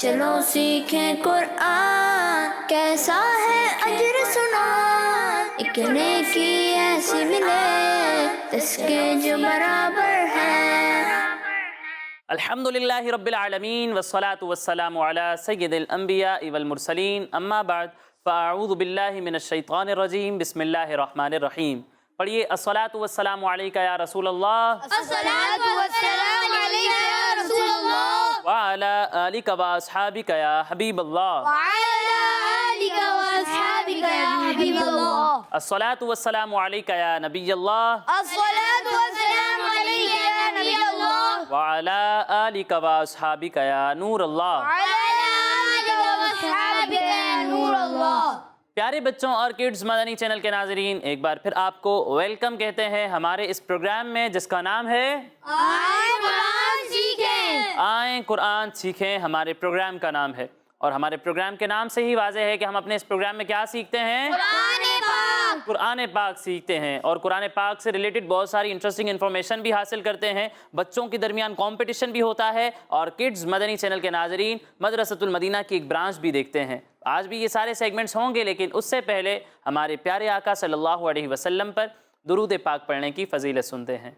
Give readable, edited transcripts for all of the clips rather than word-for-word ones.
چلو سیکھیں قرآن، کیسا ہے اجر سنا، ایک نیکی ایسی ملے اس کے جو برابر ہے۔ الحمدللہ رب العالمین والصلاة والسلام علی سید الانبیاء والمرسلین، اما بعد فاعوذ باللہ من الشیطان الرجیم، بسم اللہ الرحمن الرحیم۔ پڑھیے الصلاة والسلام علیکہ یا رسول اللہ، الصلاۃ والسلام علیکہ یا رسول اللہ، وعلی آلک واصحابک یا حبیب اللہ، وعلی آلک واصحابک یا حبیب اللہ، الصلاة والسلام علیکہ یا نبی اللہ، الصلاۃ والسلام علیکہ یا نبی اللہ، وعلی آلک واصحابک یا نور اللہ۔ وعلی آلک واصحابک یا نور اللہ۔ پیارے بچوں اور کڈز مدنی چینل کے ناظرین، ایک بار پھر آپ کو ویلکم کہتے ہیں ہمارے اس پروگرام میں جس کا نام ہے آئیں قرآن سیکھیں، آئیں قرآن سیکھیں۔ ہمارے پروگرام کا نام ہے، اور ہمارے پروگرام کے نام سے ہی واضح ہے کہ ہم اپنے اس پروگرام میں کیا سیکھتے ہیں؟ قرآن پاک، قرآن پاک سیکھتے ہیں، اور قرآن پاک سے ریلیٹڈ بہت ساری انٹرسٹنگ انفارمیشن بھی حاصل کرتے ہیں۔ بچوں کے درمیان کمپٹیشن بھی ہوتا ہے، اور کڈز مدنی چینل کے ناظرین مدرسۃ المدینہ کی ایک برانچ بھی دیکھتے ہیں۔ آج بھی یہ سارے سیگمنٹس ہوں گے، لیکن اس سے پہلے ہمارے پیارے آقا صلی اللہ علیہ وسلم پر درود پاک پڑھنے کی فضیلت سنتے ہیں۔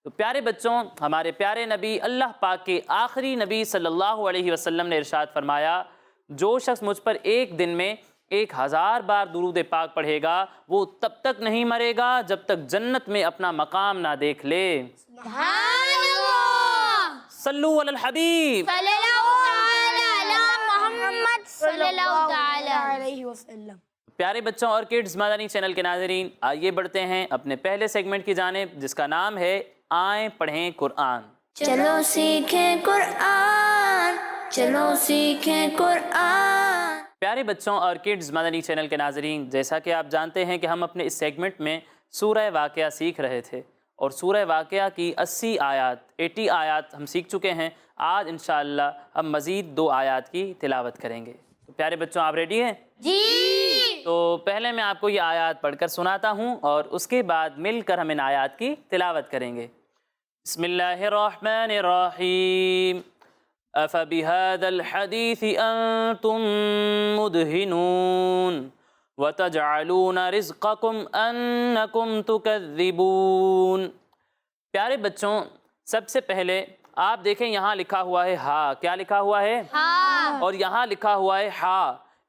تو پیارے بچوں، ہمارے پیارے نبی اللہ پاک کے آخری نبی صلی اللہ علیہ وسلم نے ارشاد فرمایا، جو شخص مجھ پر ایک دن میں 1000 بار درود پاک پڑھے گا وہ تب تک نہیں مرے گا جب تک جنت میں اپنا مقام نہ دیکھ لے۔ سبحان اللہ، صلو علی الحبیب۔ صلی اللہ علی محمد صلی اللہ تعالی علیہ وسلم۔ پیارے بچوں اور کڈز مدنی چینل کے ناظرین، آئیے بڑھتے ہیں اپنے پہلے سیگمنٹ کی جانب، جس کا نام ہے آئیں پڑھیں قرآن۔ چلو سیکھیں قرآن، چلو سیکھیں قرآن۔ پیارے بچوں اور کڈز مدنی چینل کے ناظرین، جیسا کہ آپ جانتے ہیں کہ ہم اپنے اس سیگمنٹ میں سورہ واقعہ سیکھ رہے تھے، اور سورہ واقعہ کی 80 آیات ہم سیکھ چکے ہیں۔ آج انشاءاللہ ہم مزید 2 آیات کی تلاوت کریں گے۔ تو پیارے بچوں، آپ ریڈی ہیں؟ جی۔ تو پہلے میں آپ کو یہ آیات پڑھ کر سناتا ہوں، اور اس کے بعد مل کر ہم ان آیات کی تلاوت کریں گے۔ بسم اللہ الرحمن الرحیم۔ أفبهذا الحديث أنتم مدهنون وتجعلون رزقكم أنكم تكذبون۔ پیارے بچوں، سب سے پہلے آپ دیکھیں یہاں لکھا ہوا ہے ہا، کیا لکھا ہوا ہے؟ ہاں۔ اور یہاں لکھا ہوا ہے ہا۔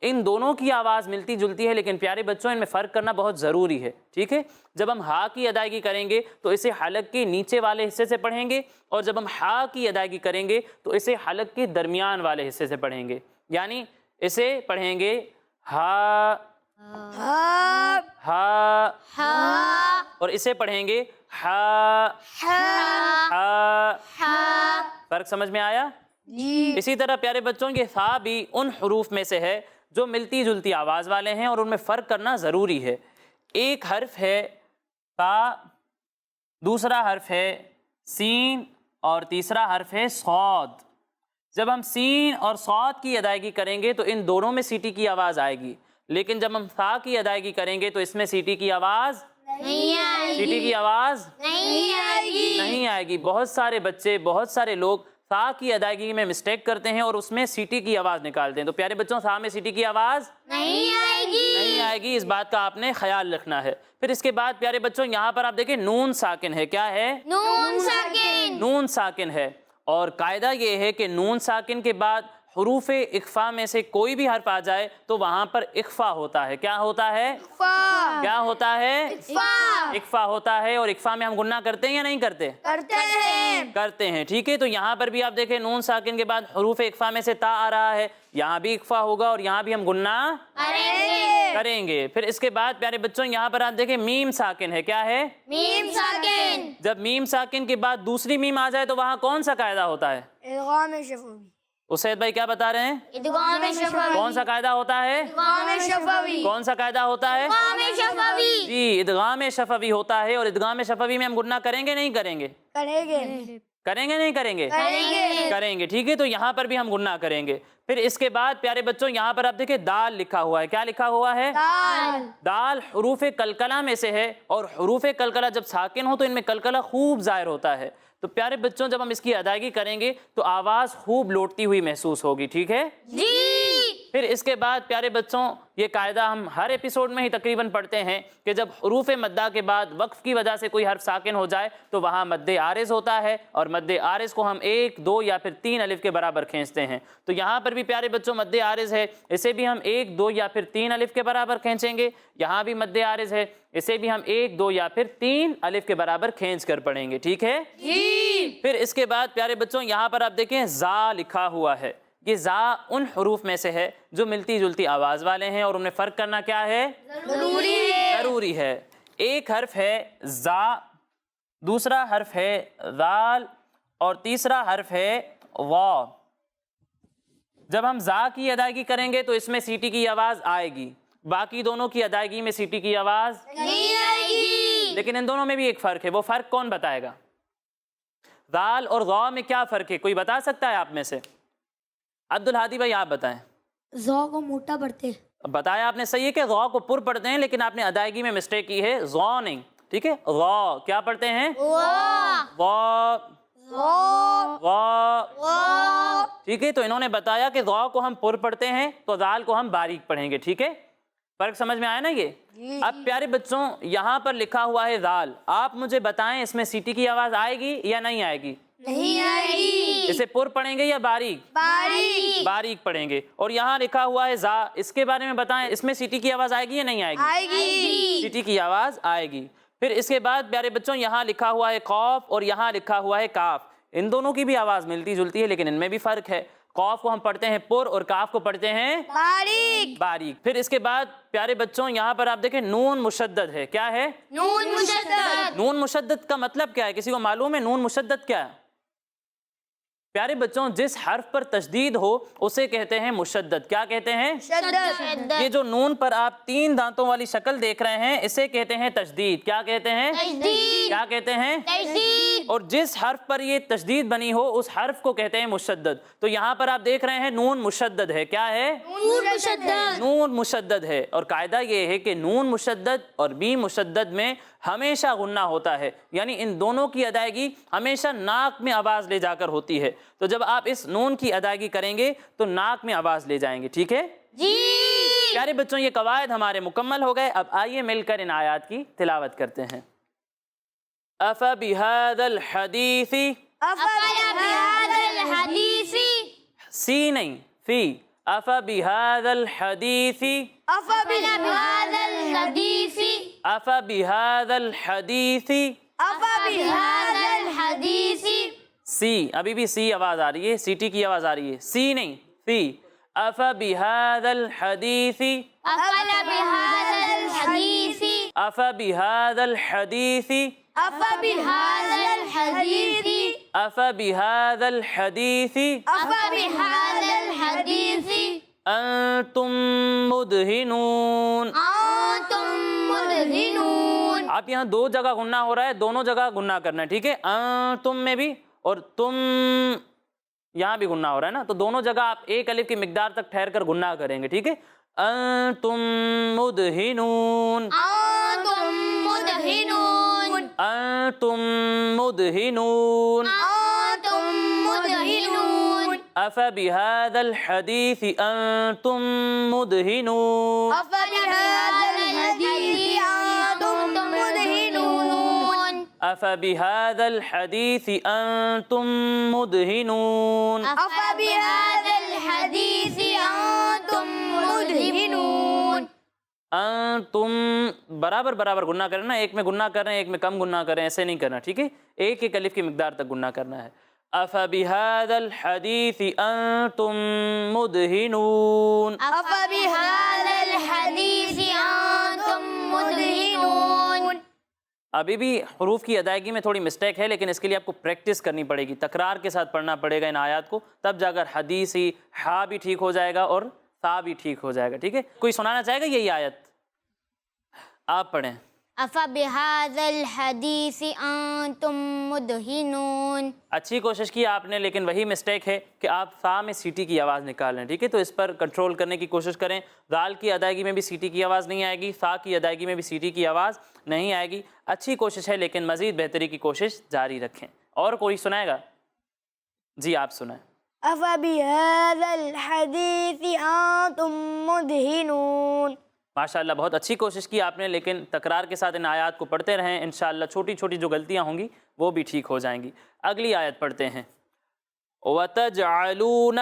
ان دونوں کی آواز ملتی جلتی ہے، لیکن پیارے بچوں ان میں فرق کرنا بہت ضروری ہے، ٹھیک ہے؟ جب ہم ہا کی ادائیگی کریں گے تو اسے حلق کے نیچے والے حصے سے پڑھیں گے، اور جب ہم ہا کی ادائیگی کریں گے تو اسے حلق کے درمیان والے حصے سے پڑھیں گے، یعنی اسے پڑھیں گے ہا ہا، ہا، ہا، اور اسے پڑھیں گے ہا ہا، ہا۔ ہا۔ فرق سمجھ میں آیا؟ جی۔ اسی طرح پیارے بچوں یہ تھا بھی ان حروف میں سے ہے جو ملتی جلتی آواز والے ہیں، اور ان میں فرق کرنا ضروری ہے۔ ایک حرف ہے تا، دوسرا حرف ہے سین، اور تیسرا حرف ہے صاد۔ جب ہم سین اور صاد کی ادائیگی کریں گے تو ان دونوں میں سیٹی کی آواز آئے گی، لیکن جب ہم تھا کی ادائیگی کریں گے تو اس میں سیٹی کی آواز نہیں آئے گی، سیٹی کی آواز نہیں آئے گی، نہیں آئے گی۔ بہت سارے بچے، بہت سارے لوگ تھا کی ادائیگی میں مسٹیک کرتے ہیں اور اس میں سیٹی کی آواز نکالتے ہیں۔ تو پیارے بچوں، تھا میں سیٹی کی آواز نہیں آئے گی، نہیں آئے گی، اس بات کا آپ نے خیال رکھنا ہے۔ پھر اس کے بعد پیارے بچوں یہاں پر آپ دیکھیں نون ساکن ہے، کیا ہے؟ نون ساکن، نون ساکن ہے، اور قاعدہ یہ ہے کہ نون ساکن کے بعد حروف اخفا میں سے کوئی بھی حرف آ جائے تو وہاں پر اخفا ہوتا ہے۔ کیا ہوتا ہے؟ فا، کیا ہوتا ہے؟ فا، اخفا ہوتا ہے، اور اخفا میں ہم گنہ کرتے ہیں یا نہیں کرتے؟ کرتے ہیں، کرتے ہیں، ٹھیک ہے؟ تو یہاں پر بھی آپ دیکھیں نون ساکن کے بعد حروف اخفا میں سے تا آ رہا ہے، یہاں بھی اخفا ہوگا اور یہاں بھی ہم گنہ کریں گے۔ پھر اس کے بعد پیارے بچوں یہاں پر آپ دیکھیں میم ساکن ہے، کیا ہے؟ میم ساکن، جب میم ساکن کے بعد دوسری میم آ جائے تو وہاں کون سا قاعدہ ہوتا ہے؟ ادغام شفوی، اسید بھائی کیا بتا رہے ہیں؟ ادغام شفوی، کون سا قاعدہ ہوتا ہے؟ ادغام شفوی، کون سا قاعدہ ہوتا ہے؟ ادغام شفوی، جی، ادغام شفوی ہوتا ہے، اور ادغام شفوی میں ہم گنہ کریں گے نہیں کریں گے؟ کریں گے، کریں گے نہیں کریں گے؟ کریں گے، کریں گے، ٹھیک ہے؟ تو یہاں پر بھی ہم گنہ کریں گے۔ پھر اس کے بعد پیارے بچوں یہاں پر آپ دیکھیں دال لکھا ہوا ہے، کیا لکھا ہوا ہے؟ دال، دال حروف کلکلہ میں سے ہے، اور حروف کلکلہ جب ساکن ہو تو ان میں کلکلہ خوب ظاہر ہوتا ہے۔ تو پیارے بچوں جب ہم اس کی ادائیگی کریں گے تو آواز خوب لوٹتی ہوئی محسوس ہوگی، ٹھیک ہے؟ جی۔ پھر اس کے بعد پیارے بچوں یہ قاعدہ ہم ہر ایپیسوڈ میں ہی تقریباً پڑھتے ہیں کہ جب حروف مدہ کے بعد وقف کی وجہ سے کوئی حرف ساکن ہو جائے تو وہاں مد عارض ہوتا ہے، اور مد عارض کو ہم 1، 2 یا پھر 3 الف کے برابر کھینچتے ہیں۔ تو یہاں پر بھی پیارے بچوں مد عارض ہے، اسے بھی ہم 1، 2 یا پھر 3 الف کے برابر کھینچیں گے۔ یہاں بھی مد عارض ہے، اسے بھی ہم 1، 2 یا پھر 3 الف کے برابر کھینچ کر پڑھیں گے، ٹھیک ہے؟ جی۔ پھر اس کے بعد پیارے بچوں یہاں پر آپ دیکھیں زا لکھا ہوا ہے، یہ زا ان حروف میں سے ہے جو ملتی جلتی آواز والے ہیں، اور انہیں فرق کرنا کیا ہے؟ ضروری ہے۔ ایک حرف ہے زا، دوسرا حرف ہے ذال، اور تیسرا حرف ہے وا۔ جب ہم زا کی ادائیگی کریں گے تو اس میں سیٹی کی آواز آئے گی، باقی دونوں کی ادائیگی میں سیٹی کی آواز نہیں آئے گی، لیکن ان دونوں میں بھی ایک فرق ہے، وہ فرق کون بتائے گا؟ ذال اور ضا میں کیا فرق ہے، کوئی بتا سکتا ہے آپ میں سے؟ عبدالہادی بھائی آپ بتائیں۔ ذا کو موٹا پڑھتے، بتایا آپ نے، صحیح ہے کہ ضا کو پر پڑھتے ہیں، لیکن آپ نے ادائیگی میں مسٹیک کی ہے، ضا نہیں، ٹھیک ہے؟ ضا کیا پڑھتے ہیں؟ ضا، ضا، ٹھیک ہے؟ تو انہوں نے بتایا کہ ضا کو ہم پر پڑھتے ہیں تو ذال کو ہم باریک پڑھیں گے، ٹھیک ہے؟ فرق سمجھ میں آیا نا یہ؟ اب پیارے بچوں یہاں پر لکھا ہوا ہے ذال، آپ مجھے بتائیں اس میں سیٹی کی آواز آئے گی یا نہیں آئے گی؟ نہیں آئے گی، اسے پر پڑھیں گے یا باریک؟ باریک، باریک پڑھیں گے۔ اور یہاں لکھا ہوا ہے زا، اس کے بارے میں بتائیں اس میں سیٹی کی آواز آئے گی یا نہیں آئے گی؟ آئے گی، سیٹی کی آواز آئے گی۔ پھر اس کے بعد پیارے بچوں یہاں لکھا ہوا ہے قاف اور یہاں لکھا ہوا ہے کاف، ان دونوں کی بھی آواز ملتی جلتی ہے لیکن ان میں بھی فرق ہے، قاف کو ہم پڑھتے ہیں پر اور کاف کو پڑھتے ہیں باریک، باریک۔ پھر اس کے بعد پیارے بچوں یہاں پر آپ دیکھیں نون مشدد ہے، کیا ہے؟ نون مشدد، نون مشدد کا مطلب کیا ہے، کسی کو معلوم ہے نون مشدد کیا ہے؟ پیارے بچوں جس حرف پر تشدید ہو اسے کہتے ہیں مشدد، کیا کہتے ہیں؟ شدت، یہ جو نون پر آپ 3 دانتوں والی شکل دیکھ رہے ہیں اسے کہتے ہیں تشدید، کیا کہتے ہیں؟ تشدید، کیا کہتے ہیں؟ تشدید، اور جس حرف پر یہ تشدید بنی ہو اس حرف کو کہتے ہیں مشدد۔ تو یہاں پر آپ دیکھ رہے ہیں نون مشدد ہے، کیا ہے؟ نون مشدد، نون مشدد ہے، اور قاعدہ یہ ہے کہ نون مشدد اور میم مشدد میں ہمیشہ غنہ ہوتا ہے، یعنی ان دونوں کی ادائیگی ہمیشہ ناک میں آواز لے جا کر ہوتی ہے، تو جب آپ اس نون کی ادائیگی کریں گے تو ناک میں آواز لے جائیں گے، ٹھیک ہے؟ جی۔ پیارے بچوں یہ قواعد ہمارے مکمل ہو گئے، اب آئیے مل کر ان آیات کی تلاوت کرتے ہیں۔ أَفَبِهَذَا الْحَدِيثِ، أَفَبِهَذَا الْحَدِيثِ، سی نہیں، فی، أَفَبِهَذَا الْحَدِيثِ، أَفَبِهَذَا الْحَدِيثِ، أَفَبِهَذَا الْحَدِيثِ، أَفَبِهَذَا الْحَدِيثِ، سی، ابھی بھی سی آواز آ رہی ہے، سیٹی کی آواز آ رہی ہے، سی نہیں، فی، أَفَبِهَذَا الْحَدِيثِ، أَفَبِهَذَا الْحَدِيثِ، أَفَبِهَذَا الْحَدِيثِ، أَفَبِهَذَا الْحَدِيثِ، أَفَبِهَذَا الْحَدِيثِ، أَفَبِهَذَا الْحَدِيثِ، أَنْتُمْ مُدْهِنُونَ۔ أَنْتُمْ مُدْهِنُونَ، آپ یہاں 2 جگہ غنہ ہو رہا ہے، دونوں جگہ غنہ کرنا ہے، ٹھیک ہے؟ تم میں بھی اور تم یہاں بھی غنہ ہو رہا ہے نا، تو دونوں جگہ آپ 1 الف کی مقدار تک ٹھہر کر غنہ کریں گے، ٹھیک ہے؟ أَنْتُمْ مُدْهِنُونَ، أَنْتُمْ مُدْهِنُونَ، أَنْتُمْ مُدْهِنُونَ، أَنْتُمْ مُدْهِنُونَ، أَفَبِهَذَا الْحَدِيثِ أَنْتُمْ مُدْهِنُونَ، أَفَبِهَذَا الْحَدِيثِ أَنْتُمْ مُدْهِنُونَ، أَفَبِهَذَا الْحَدِيثِ أَنْتُمْ مُدْهِنُونَ، أَفَبِهَذَا الْحَدِيثِ أَنْتُمْ مُدْهِنُونَ، تم برابر برابر گناہ کرنا، ایک میں گناہ کر رہے ہیں ایک میں کم گناہ کر رہے ہیں، ایسے نہیں کرنا، ٹھیک ہے؟ ایک ایک الف کی مقدار تک گناہ کرنا ہے۔ أَفَبِهَذَا الْحَدِيثِ أَنْتُمْ مُدْهِنُونَ، أَفَبِهَذَا الْحَدِيثِ أَنْتُمْ مُدْهِنُونَ۔ ابھی بھی حروف کی ادائیگی میں تھوڑی مسٹیک ہے، لیکن اس کے لیے آپ کو پریکٹس کرنی پڑے گی، تکرار کے ساتھ پڑھنا پڑے گا ان آیات کو، تب جا کر حدیثی ہا بھی ٹھیک ہو جائے گا اور تا بھی ٹھیک ہو جائے گا، ٹھیک ہے؟ کوئی سنانا چاہے گا یہی آیت؟ آپ پڑھیں۔ أَفَبِهَذَا الْحَدِيثِ أَنْتُمْ مُدْهِنُونَ، اچھی کوشش کی آپ نے، لیکن وہی مسٹیک ہے کہ آپ فا میں سیٹی کی آواز نکال لیں، ٹھیک ہے؟ تو اس پر کنٹرول کرنے کی کوشش کریں۔ دال کی ادائیگی میں بھی سیٹی کی آواز نہیں آئے گی، فا کی ادائیگی میں بھی سیٹی کی آواز نہیں آئے گی، اچھی کوشش ہے لیکن مزید بہتری کی کوشش جاری رکھیں۔ اور کوئی سنائے گا؟ جی آپ سنائیں۔ أفبهذا الحديث أنتم مدهنون۔ ماشاء اللہ بہت اچھی کوشش کی آپ نے، لیکن تکرار کے ساتھ ان آیات کو پڑھتے رہیں، انشاءاللہ چھوٹی چھوٹی جو غلطیاں ہوں گی وہ بھی ٹھیک ہو جائیں گی۔ اگلی آیت پڑھتے ہیں۔ وَتَجْعَلُونَ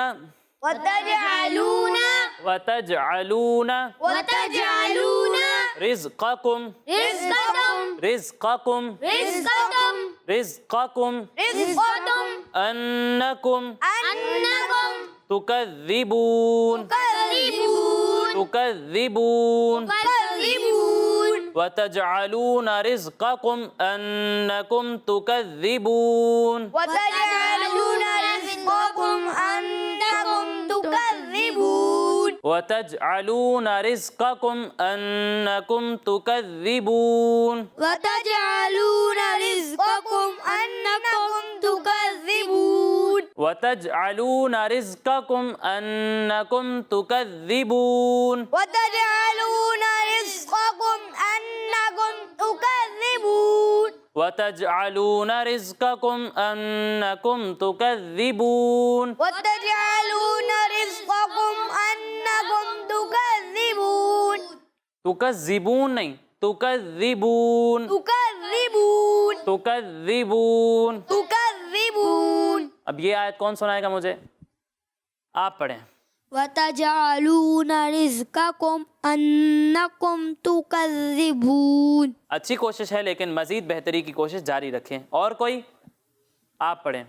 وتجعلون وَتَجْعَلُونَ وتجعلون رِزْقَكُمْ رزقكم رِزْقَكُمْ رزقكم رِزْقَكُمْ رزقكم أَنَّكُمْ أنكم تُكَذِّبُونَ تكذبون تُكَذِّبُونَ تكذبون وَتَجْعَلُونَ رِزْقَكُمْ أَنَّكُمْ تُكَذِّبُونَ وتجعلون رزقكم أنكم تكذبون وَتَجْعَلُونَ رِزْقَكُمْ أَنَّكُمْ تُكَذِّبُونَ وتجعلون رزقكم أنكم تكذبون وَتَجْعَلُونَ رِزْقَكُمْ أَنَّكُمْ تُكَذِّبُونَ وتجعلون رزقكم أنكم تكذبون وَتَجْعَلُونَ رِزْقَكُمْ أَنَّكُمْ تُكَذِّبُونَ وتجعلون رزقكم أنكم تكذبون تُكَذِّبُونَ نہیں، تُكَذِّبُونَ تكذبون تُكَذِّبُونَ۔ تكذبون اب یہ آیت کون سنائے گا مجھے؟ آپ پڑھیں۔ وَتَجْعَلُونَ رِزْقَكُمْ أَنَّكُمْ تُكَذِّبُونَ۔ اچھی کوشش ہے لیکن مزید بہتری کی کوشش جاری رکھیں۔ اور کوئی؟ آپ پڑھیں۔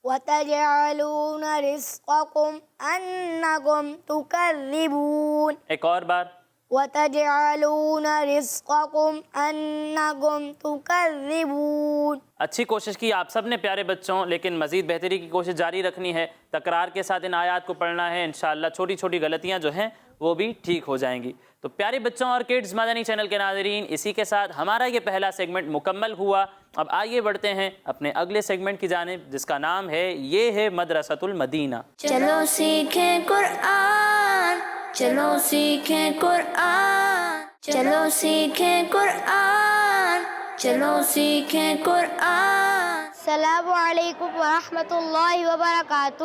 وتجعلون رزقكم أنكم تكذبون ایک اور بار۔ وتجعلون رزقكم أنكم تكذبون اچھی کوشش کی آپ سب نے پیارے بچوں، لیکن مزید بہتری کی کوشش جاری رکھنی ہے، تکرار کے ساتھ ان آیات کو پڑھنا ہے، انشاءاللہ چھوٹی چھوٹی غلطیاں جو ہیں وہ بھی ٹھیک ہو جائیں گی۔ تو پیارے بچوں اور کڈز مدنی چینل کے ناظرین، اسی کے ساتھ ہمارا یہ پہلا سیگمنٹ مکمل ہوا۔ اب آئیے بڑھتے ہیں اپنے اگلے سیگمنٹ کی جانب، جس کا نام ہے یہ ہے مدرسۃ المدینہ۔ چلو سیکھیں قرآن، چلو سیکھیں قرآن، چلو سیکھیں قرآن، چلو سیکھیں قرآن۔ السلام علیکم ورحمۃ اللہ وبرکاتہ۔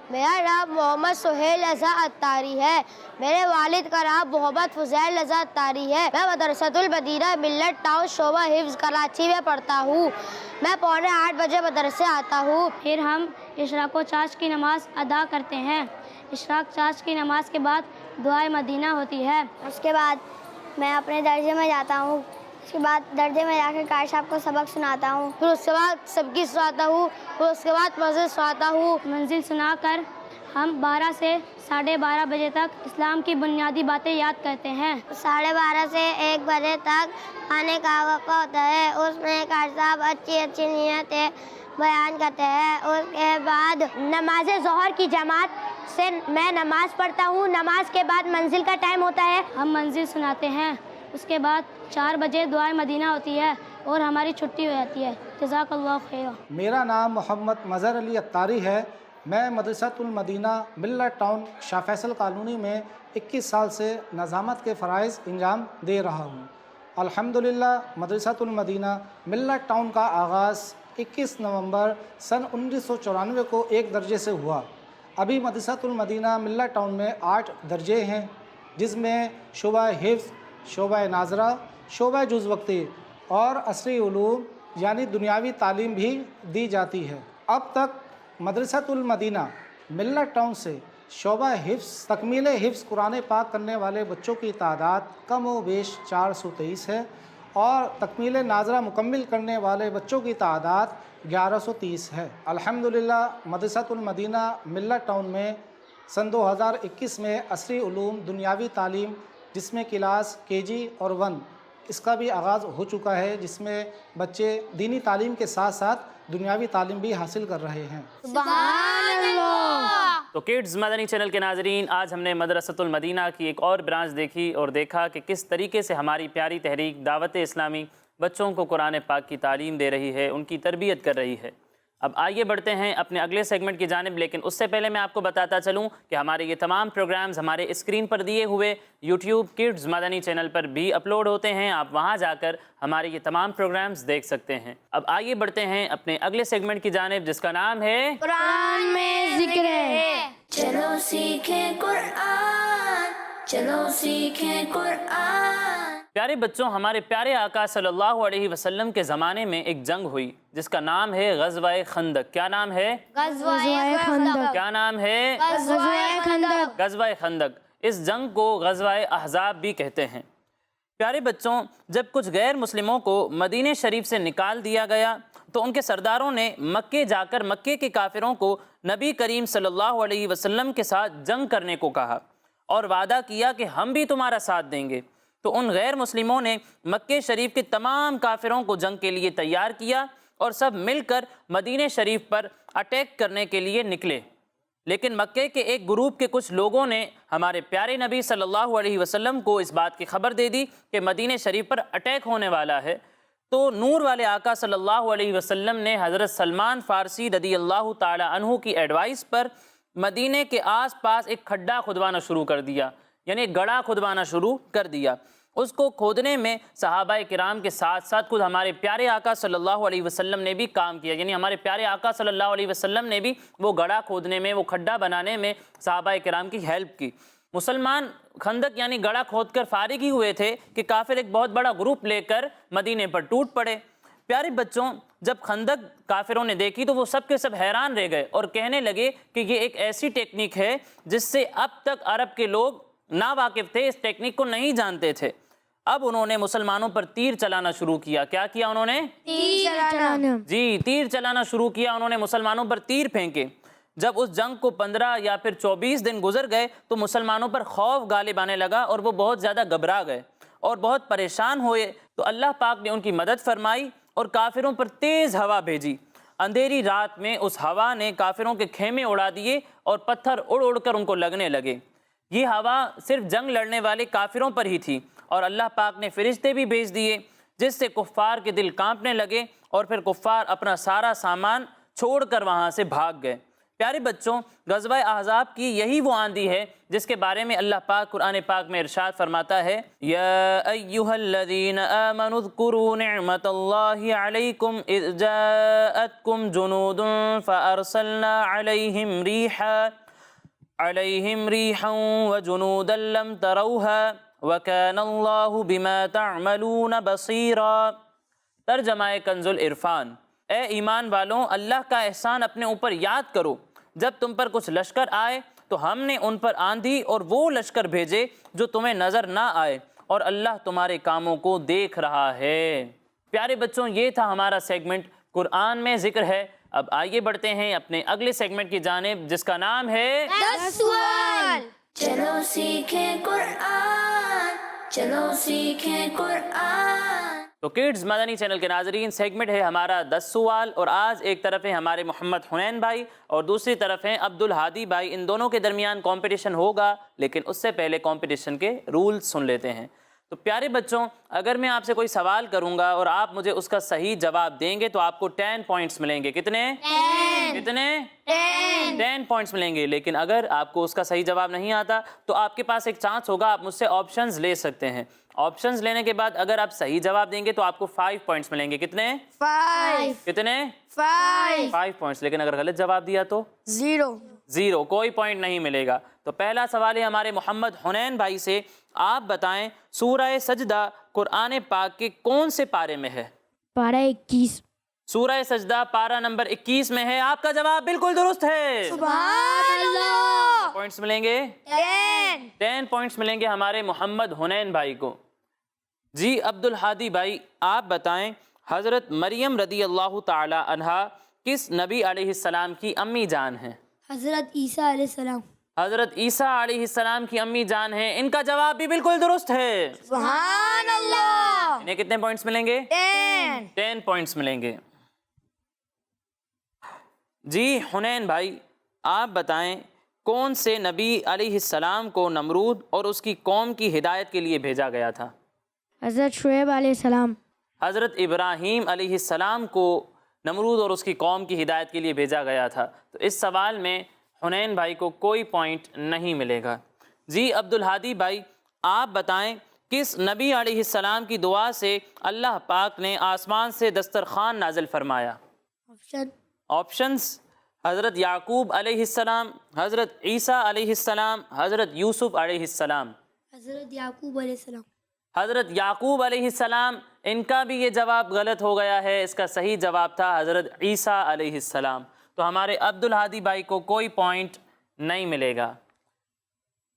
میرا نام محمد سہیل رضا اتاری ہے۔ میرے والد کا نام محمد فضیل رضا اتاری ہے۔ میں مدرسۃ المدینہ ملت ٹاؤن شعبہ حفظ کراچی میں پڑھتا ہوں۔ میں 7:45 بجے مدرسے آتا ہوں۔ پھر ہم اشراق و چاش کی نماز ادا کرتے ہیں۔ اشراق چاش کی نماز کے بعد دعائے مدینہ ہوتی ہے۔ اس کے بعد میں اپنے درجے میں جاتا ہوں۔ اس کے بعد درجے میں جا کے قاری صاحب کو سبق سناتا ہوں۔ پھر اس کے بعد سب کی سناتا ہوں۔ پھر اس کے بعد منزل سناتا ہوں۔ منزل سنا کر ہم 12 سے 12:30 بجے تک اسلام کی بنیادی باتیں یاد کرتے ہیں۔ 12:30 سے 1 بجے تک کھانے کا وقت ہوتا ہے۔ اس میں قاری صاحب اچھی نیتیں بیان کرتے ہیں۔ اس کے بعد نماز ظہر کی جماعت سے میں نماز پڑھتا ہوں۔ نماز کے بعد منزل کا ٹائم ہوتا ہے۔ ہم منزل سناتے ہیں۔ اس کے بعد 4 بجے دعائے مدینہ ہوتی ہے اور ہماری چھٹی ہو جاتی ہے۔ جزاک اللہ خیر۔ میرا نام محمد مظہر علی اتاری ہے۔ میں مدرسۃ المدینہ ملت ٹاؤن شاہ فیصل کالونی میں 21 سال سے نظامت کے فرائض انجام دے رہا ہوں۔ الحمدللہ مدرسۃ المدینہ ملت ٹاؤن کا آغاز 21 نومبر سن 1994 کو 1 درجے سے ہوا۔ ابھی مدرسۃ المدینہ ملت ٹاؤن میں 8 درجے ہیں، جس میں شعبہ حفظ، شعبہ ناظرہ، شعبہ جز وقتی اور عصری علوم یعنی دنیاوی تعلیم بھی دی جاتی ہے۔ اب تک مدرسۃ المدینہ ملت ٹاؤن سے شعبہ حفظ تکمیل حفظ قرآن پاک کرنے والے بچوں کی تعداد کم و بیش 423 ہے، اور تکمیل ناظرہ مکمل کرنے والے بچوں کی تعداد 1130 ہے۔ الحمدللہ مدرسۃ المدینہ ملت ٹاؤن میں سن 2021 میں عصری علوم دنیاوی تعلیم، جس میں کلاس KG اور 1 اس کا بھی آغاز ہو چکا ہے، جس میں بچے دینی تعلیم کے ساتھ ساتھ دنیاوی تعلیم بھی حاصل کر رہے ہیں۔ سبحان اللہ۔ تو کڈز مدنی چینل کے ناظرین، آج ہم نے مدرسۃ المدینہ کی ایک اور برانچ دیکھی اور دیکھا کہ کس طریقے سے ہماری پیاری تحریک دعوت اسلامی بچوں کو قرآن پاک کی تعلیم دے رہی ہے، ان کی تربیت کر رہی ہے۔ اب آئیے بڑھتے ہیں اپنے اگلے سیگمنٹ کی جانب، لیکن اس سے پہلے میں آپ کو بتاتا چلوں کہ ہمارے یہ تمام پروگرامز ہمارے اسکرین پر دیے ہوئے یوٹیوب کڈز مدنی چینل پر بھی اپلوڈ ہوتے ہیں، آپ وہاں جا کر ہمارے یہ تمام پروگرامز دیکھ سکتے ہیں۔ اب آئیے بڑھتے ہیں اپنے اگلے سیگمنٹ کی جانب جس کا نام ہے قرآن میں ذکر ہے۔ چلو سیکھیں قرآن، چلو سیکھیں قرآن۔ پیارے بچوں، ہمارے پیارے آقا صلی اللہ علیہ وسلم کے زمانے میں ایک جنگ ہوئی جس کا نام ہے غزوہ خندق۔ کیا نام ہے؟ غزوہ خندق۔ کیا نام ہے؟ غزوہ خندق۔ غزوہ خندق۔ اس جنگ کو غزوہ احزاب بھی کہتے ہیں۔ پیارے بچوں، جب کچھ غیر مسلموں کو مدینہ شریف سے نکال دیا گیا تو ان کے سرداروں نے مکے جا کر مکے کے کافروں کو نبی کریم صلی اللہ علیہ وسلم کے ساتھ جنگ کرنے کو کہا اور وعدہ کیا کہ ہم بھی تمہارا ساتھ دیں گے۔ تو ان غیر مسلموں نے مکے شریف کے تمام کافروں کو جنگ کے لیے تیار کیا اور سب مل کر مدینہ شریف پر اٹیک کرنے کے لیے نکلے، لیکن مکے کے ایک گروپ کے کچھ لوگوں نے ہمارے پیارے نبی صلی اللہ علیہ وسلم کو اس بات کی خبر دے دی کہ مدینہ شریف پر اٹیک ہونے والا ہے۔ تو نور والے آقا صلی اللہ علیہ وسلم نے حضرت سلمان فارسی رضی اللہ تعالی عنہ کی ایڈوائس پر مدینہ کے آس پاس ایک کھڈا کھدوانا شروع کر دیا، یعنی ایک گڑھا کھدوانا شروع کر دیا۔ اس کو کھودنے میں صحابہ کرام کے ساتھ ساتھ خود ہمارے پیارے آقا صلی اللہ علیہ وسلم نے بھی کام کیا، یعنی ہمارے پیارے آقا صلی اللہ علیہ وسلم نے بھی وہ گڑھا کھودنے میں، وہ کھڈا بنانے میں صحابہ کرام کی ہیلپ کی۔ مسلمان خندق یعنی گڑھا کھود کر فارغ ہی ہوئے تھے کہ کافر ایک بہت بڑا گروپ لے کر مدینے پر ٹوٹ پڑے۔ پیارے بچوں، جب خندق کافروں نے دیکھی تو وہ سب کے سب حیران رہ گئے اور کہنے لگے کہ یہ ایک ایسی ٹیکنیک ہے جس سے اب تک عرب کے لوگ نا واقف تھے، اس ٹیکنیک کو نہیں جانتے تھے۔ اب انہوں نے مسلمانوں پر تیر چلانا شروع کیا۔ کیا کیا انہوں نے؟ تیر چلانا۔ جی، تیر چلانا شروع کیا۔ انہوں نے مسلمانوں پر تیر پھینکے۔ جب اس جنگ کو 15 یا پھر 24 دن گزر گئے تو مسلمانوں پر خوف غالب آنے لگا اور وہ بہت زیادہ گھبرا گئے اور بہت پریشان ہوئے۔ تو اللہ پاک نے ان کی مدد فرمائی اور کافروں پر تیز ہوا بھیجی۔ اندھیری رات میں اس ہوا نے کافروں کے خیمے اڑا دیے اور پتھر اڑ اڑ کر ان کو لگنے لگے۔ یہ ہوا صرف جنگ لڑنے والے کافروں پر ہی تھی اور اللہ پاک نے فرشتے بھی بھیج دیے جس سے کفار کے دل کانپنے لگے اور پھر کفار اپنا سارا سامان چھوڑ کر وہاں سے بھاگ گئے۔ پیارے بچوں، غزوہ احزاب کی یہی وہ آندھی ہے جس کے بارے میں اللہ پاک قرآن پاک میں ارشاد فرماتا ہے، یا ایھا الذین آمنوا اذکروا نعمت اللہ علیکم اذ جاءتکم جنود فارسلنا علیہم ریحا وجنودا لم تروها وَكَانَ اللَّهُ بِمَا تَعْمَلُونَ بَصِيرًا۔ ترجمہ کنز العرفان۔ اے ایمان والوں، اللہ کا احسان اپنے اوپر یاد کرو۔ جب تم پر کچھ لشکر آئے تو ہم نے ان پر آندھی اور وہ لشکر بھیجے جو تمہیں نظر نہ آئے، اور اللہ تمہارے کاموں کو دیکھ رہا ہے۔ پیارے بچوں، یہ تھا ہمارا سیگمنٹ قرآن میں ذکر ہے۔ اب آئیے بڑھتے ہیں اپنے اگلے سیگمنٹ کی جانب جس کا نام ہے 10 سوال۔ چلو سیکھیں قرآن، چلو سیکھیں قرآن۔ تو کڈز مدنی چینل کے ناظرین، سیگمنٹ ہے ہمارا 10 سوال، اور آج ایک طرف ہیں ہمارے محمد حنین بھائی اور دوسری طرف ہیں عبد الہادی بھائی۔ ان دونوں کے درمیان کمپٹیشن ہوگا، لیکن اس سے پہلے کمپٹیشن کے رولز سن لیتے ہیں۔ تو پیارے بچوں، اگر میں آپ سے کوئی سوال کروں گا اور آپ مجھے اس کا صحیح جواب دیں گے تو آپ کو 10 پوائنٹس ملیں گے۔ کتنے؟ 10 پوائنٹس ملیں گے۔ لیکن اگر آپ کو اس کا صحیح جواب نہیں آتا تو آپ کے پاس ایک چانس ہوگا، آپ مجھ سے آپشنز لے سکتے ہیں۔ آپشنز لینے کے بعد اگر آپ صحیح جواب دیں گے تو آپ کو 5 پوائنٹس ملیں گے۔ کتنے؟ 5 کتنے؟ 5 پوائنٹس۔ لیکن اگر غلط جواب دیا تو 0، کوئی پوائنٹ نہیں ملے گا۔ تو پہلا سوال ہے ہمارے محمد حنین بھائی سے، آپ بتائیں سورہ سجدہ قرآن پاک کے کون سے پارے میں ہے؟ پارہ 21۔ سورہ سجدہ پارہ نمبر 21 میں ہے۔ آپ کا جواب بالکل درست ہے۔ سبحان اللہ۔ پوائنٹس ملیں گے 10 پوائنٹس ملیں گے ہمارے محمد حنین بھائی کو۔ جی عبد الہادی بھائی، آپ بتائیں حضرت مریم رضی اللہ تعالی عنہا کس نبی علیہ السلام کی امی جان ہیں؟ حضرت عیسیٰ علیہ السلام۔ حضرت عیسیٰ علیہ السلام کی امی جان ہیں۔ ان کا جواب بھی بالکل درست ہے۔ سبحان اللہ۔ انہیں کتنے پوائنٹس ملیں گے؟ 10 پوائنٹس ملیں گے۔ جی حنین بھائی، آپ بتائیں کون سے نبی علیہ السلام کو نمرود اور اس کی قوم کی ہدایت کے لیے بھیجا گیا تھا؟ حضرت شعیب علیہ السلام۔ حضرت ابراہیم علیہ السلام کو نمرود اور اس کی قوم کی ہدایت کے لیے بھیجا گیا تھا؟ تو اس سوال میں حنین بھائی کو کوئی پوائنٹ نہیں ملے گا۔ جی عبدالہادی بھائی آپ بتائیں کس نبی علیہ السلام کی دعا سے اللہ پاک نے آسمان سے دسترخوان نازل فرمایا؟ آپشن آپشنز: حضرت یعقوب علیہ السلام، حضرت عیسیٰ علیہ السلام، حضرت یوسف علیہ السلام۔ حضرت یعقوب علیہ السلام۔ حضرت یعقوب علیہ السلام، ان کا بھی یہ جواب غلط ہو گیا ہے، اس کا صحیح جواب تھا حضرت عیسیٰ علیہ السلام۔ تو ہمارے عبدالہادی بھائی کو کوئی پوائنٹ نہیں ملے گا۔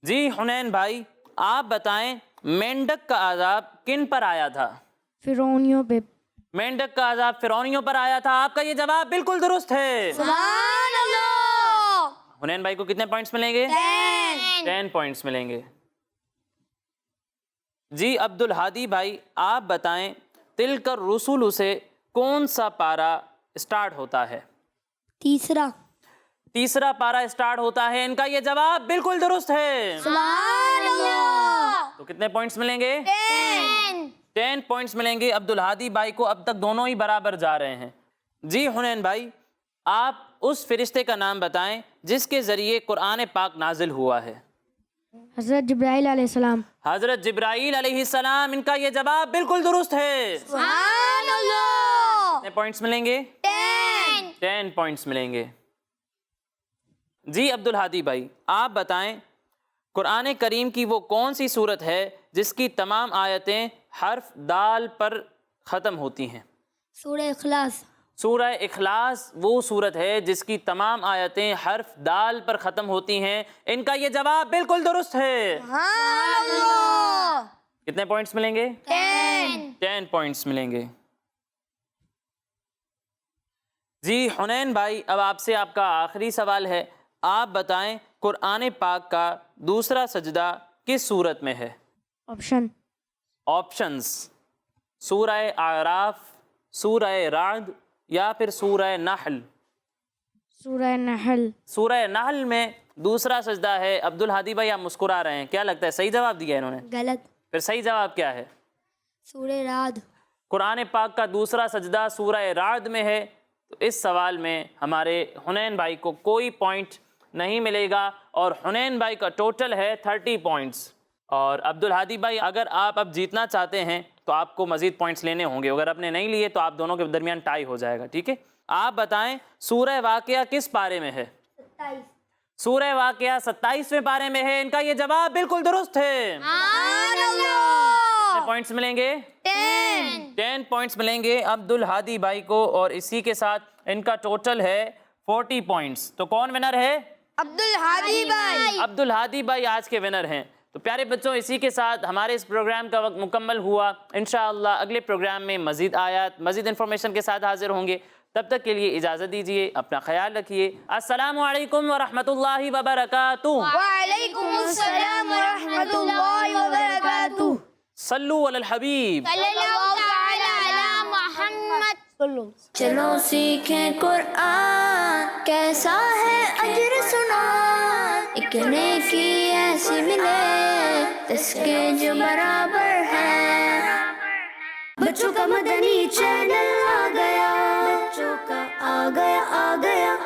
جی حنین بھائی آپ بتائیں مینڈک کا عذاب کن پر آیا تھا؟ فرعونیوں پہ۔ مینڈک کا عذاب فرعونیوں پر آیا تھا، آپ کا یہ جواب بالکل درست ہے۔ سبحان اللہ۔ حنین بھائی کو کتنے پوائنٹس ملیں گے؟ 10 پوائنٹس ملیں گے۔ جی عبدالہادی بھائی آپ بتائیں تلک الرسل سے کون سا پارہ اسٹارٹ ہوتا ہے؟ تیسرا پارہ اسٹارٹ ہوتا ہے، ان کا یہ جواب بالکل درست ہے۔ سبحان اللہ۔ تو کتنے پوائنٹس ملیں گے؟ 10 پوائنٹس ملیں گے عبدالہادی بھائی کو، اب تک دونوں ہی برابر جا رہے ہیں۔ جی حنین بھائی آپ اس فرشتے کا نام بتائیں جس کے ذریعے قرآن پاک نازل ہوا ہے؟ حضرت جبرائیل علیہ السلام۔ حضرت جبرائیل علیہ السلام، ان کا یہ جواب بالکل درست ہے۔ سبحان اللہ۔ کتنے پوائنٹس ملیں گے؟ 10 پوائنٹس ملیں گے۔ جی عبدالہادی بھائی آپ بتائیں قرآن کریم کی وہ کون سی صورت ہے جس کی تمام آیتیں حرف دال پر ختم ہوتی ہیں؟ سورہ اخلاص۔ سورہ اخلاص وہ صورت ہے جس کی تمام آیتیں حرف دال پر ختم ہوتی ہیں، ان کا یہ جواب بالکل درست ہے۔ سبحان اللہ۔ کتنے پوائنٹس ملیں گے؟ 10 پوائنٹس ملیں گے۔ جی حنین بھائی اب آپ سے آپ کا آخری سوال ہے، آپ بتائیں قرآن پاک کا دوسرا سجدہ کس صورت میں ہے؟ آپشنز: سورہ اعراف، سورہ رعد یا پھر سورہ نحل؟ سورہ نحل۔ سورہ نحل میں دوسرا سجدہ ہے۔ عبدالہادی بھائی آپ مسکرا رہے ہیں، کیا لگتا ہے صحیح جواب دیا انہوں نے؟ غلط۔ پھر صحیح جواب کیا ہے؟ سورہ رعد۔ قرآن پاک کا دوسرا سجدہ سورہ رعد میں ہے۔ تو اس سوال میں ہمارے حنین بھائی کو کوئی پوائنٹ نہیں ملے گا اور حنین بھائی کا ٹوٹل ہے 30 پوائنٹس۔ اور عبدالہادی بھائی اگر آپ اب جیتنا چاہتے ہیں تو آپ کو مزید پوائنٹس لینے ہوں گے، اگر آپ نے نہیں لیے تو آپ دونوں کے درمیان ٹائی ہو جائے گا، ٹھیک ہے؟ آپ بتائیں سورہ واقعہ کس پارے میں ہے؟ 27۔ سورہ واقعہ 27ویں پارے میں ہے، ان کا یہ جواب بالکل درست ہے۔ سبحان اللہ۔ کتنے پوائنٹس ملیں گے؟ 10 پوائنٹس ملیں گے عبدالہادی بھائی کو، اور اسی کے ساتھ ان کا ٹوٹل ہے 40 پوائنٹس۔ تو کون ونر ہے؟ عبدالہادی بھائی۔ عبدالہادی بھائی آج کے ونر ہیں۔ تو پیارے بچوں اسی کے ساتھ ہمارے اس پروگرام کا وقت مکمل ہوا۔ انشاءاللہ اگلے پروگرام میں مزید آیات مزید انفارمیشن کے ساتھ حاضر ہوں گے، تب تک کے لیے اجازت دیجیے، اپنا خیال رکھیے۔ السلام علیکم ورحمۃ اللہ وبرکاتہ۔ وعلیکم السلام ورحمۃ اللہ وبرکاتہ۔ صلو علی الحبیب۔ صلی اللہ تعالی علی محمد۔ چلو سیکھیں قرآن، کیسا ہے اجر سنا، ایک نیکی ایسی ملے اس کے جو برابر ہے۔ بچوں کا مدنی چینل آ گیا، بچوں کا آ گیا